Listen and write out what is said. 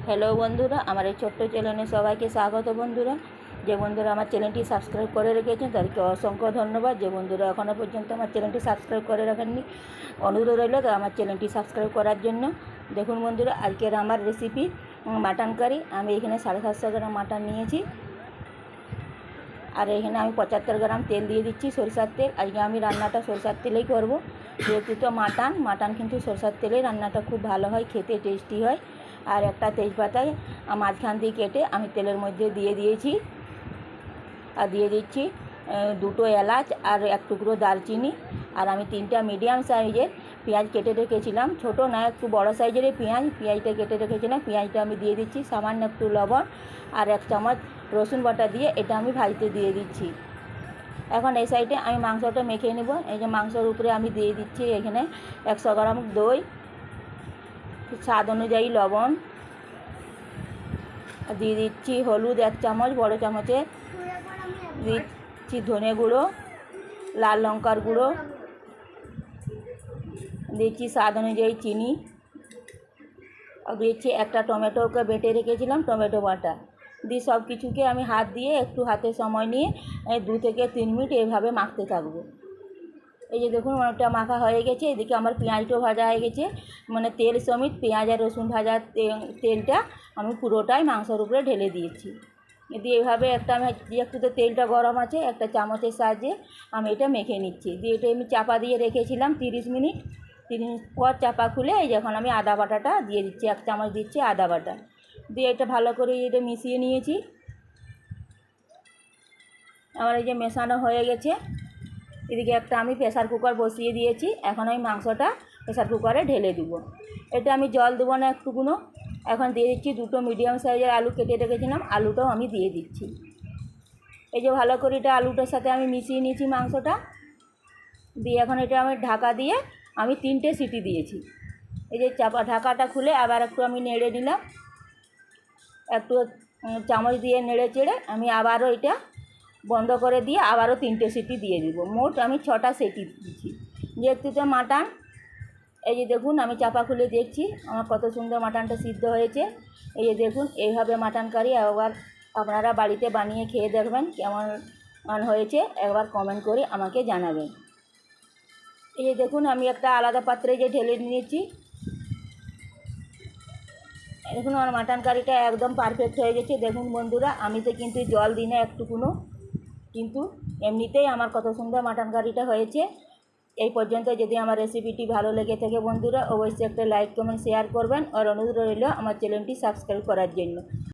Hello বন্ধুরা, আমার এই ছোট্ট চ্যানেলে সবাইকে স্বাগত। বন্ধুরা, যে বন্ধুরা আমার চ্যানেলটি সাবস্ক্রাইব করে রেখেছেন তাদেরকে অসংখ্য ধন্যবাদ। যে বন্ধুরা এখনও পর্যন্ত আমার চ্যানেলটি সাবস্ক্রাইব করে রাখেননি, অনুরোধ রইল তো আমার চ্যানেলটি সাবস্ক্রাইব করার জন্য। দেখুন বন্ধুরা, আজকের আমার রেসিপি মাটন কারি। আমি এখানে 750 গ্রাম মাটন নিয়েছি, আর এখানে আমি 75 গ্রাম তেল দিয়ে দিচ্ছি, সরষের তেল। আজকে আমি রান্নাটা সরষের তেলেই করব, যেহেতু তো মাটন কিন্তু সরষের তেলে রান্নাটা খুব ভালো হয়, খেতে টেস্টি হয়। আর একটা তেজপাতায় মাঝখান দিয়ে কেটে আমি তেলের মধ্যে দিয়ে দিয়েছি, আর দিয়ে দিচ্ছি দুটো এলাচ আর এক টুকরো দারচিনি। আর আমি 3টা মিডিয়াম সাইজের পেঁয়াজ কেটে রেখেছিলাম, ছোটো না একটু বড়ো সাইজের পেঁয়াজটা কেটে রেখেছিলাম। পেঁয়াজটা আমি দিয়ে দিচ্ছি, সামান্য একটু লবণ আর 1 চামচ রসুন বাটা দিয়ে এটা আমি ভাজতে দিয়ে দিচ্ছি। এখন এই সাইডে আমি মাংসটা মেখে নেব। এই যে মাংসের উপরে আমি দিয়ে দিচ্ছি এখানে 100 গ্রাম দই, স্বাদ অনুযায়ী লবণ, দিয়ে দিচ্ছি হলুদ 1 চামচ বড়ো চামচে, দিচ্ছি ধনে গুঁড়ো, লাল লঙ্কার গুঁড়ো, দিচ্ছি স্বাদ অনুযায়ী চিনি, আর দিচ্ছি একটা টমেটোকে বেটে রেখেছিলাম টমেটো বাটা দিয়ে সব কিছুকে আমি হাত দিয়ে একটু হাতে সময় নিয়ে 2 থেকে 3 মিনিট এইভাবে মাখতে থাকবো। এই যে দেখুন অনেকটা মাখা হয়ে গেছে। এদিকে আমার পেঁয়াজটাও ভাজা হয়ে গেছে, মানে তেল সমেত পেঁয়াজ আর রসুন ভাজা তেলটা আমি পুরোটাই মাংসের উপরে ঢেলে দিয়েছি। দিয়ে এইভাবে আমি একটু তো তেলটা গরম আছে, একটা চামচের সাহায্যে আমি এটা মেখে নিচ্ছি। দিয়ে এটা আমি চাপা দিয়ে রেখেছিলাম 30 মিনিট। 30 মিনিট পর চাপা খুলে এই যখন আমি আদা বাটাটা দিয়ে দিচ্ছি, 1 চামচ দিচ্ছি আদা বাটা, দিয়ে এটা ভালো করে এটা মিশিয়ে নিয়েছি। আমার এই যে মেশানো হয়ে গেছে। এদিকে একটা আমি প্রেসার কুকার বসিয়ে দিয়েছি, এখন আমি মাংসটা প্রেসার কুকারে ঢেলে দিব। এটা আমি জল দেবো না একটুকুনো। এখন দিয়ে দিচ্ছি 2টো মিডিয়াম সাইজের আলু কেটে রেখেছিলাম, আলুটাও আমি দিয়ে দিচ্ছি। এই যে ভালো করে এটা আলুটার সাথে আমি মিশিয়ে নিয়েছি মাংসটা দিয়ে। এখন এটা আমি ঢাকা দিয়ে আমি 3টে সিটি দিয়েছি। এই যে ঢাকাটা খুলে আবার একটু আমি নেড়ে নিলাম, একটু চামচ দিয়ে নেড়ে চেড়ে আমি আবারও এটা বন্ধ করে দিয়ে আবারও 3টে সিটি দিয়ে দিব। মোট আমি 6টা সিটি দিচ্ছি। যেহেতু তো মাটন, এই যে দেখুন আমি চাপা খুলে দেখছি আমার কত সুন্দর মাটনটা সিদ্ধ হয়েছে। এই যে দেখুন এইভাবে মাটন কারি একবার আপনারা বাড়িতে বানিয়ে খেয়ে দেখবেন কেমন হয়েছে, একবার কমেন্ট করে আমাকে জানাবেন। এই যে দেখুন আমি একটা আলাদা পাত্রে যে ঢেলে নিয়েছি। দেখুন আমার মাটন কারিটা একদম পারফেক্ট হয়ে গেছে। দেখুন বন্ধুরা, আমি তো কিন্তু জল দিই না একটুকুনো, কিন্তু এমনিতেই আমার কত সুন্দর মাটন কারিটা হয়েছে। এই পর্যন্ত যদি আমার রেসিপিটি ভালো লেগে থাকে বন্ধুরা, অবশ্যই একটা লাইক কমেন্ট শেয়ার করবেন, আর অনুরোধ রইল আমার চ্যানেলটি সাবস্ক্রাইব করার জন্য।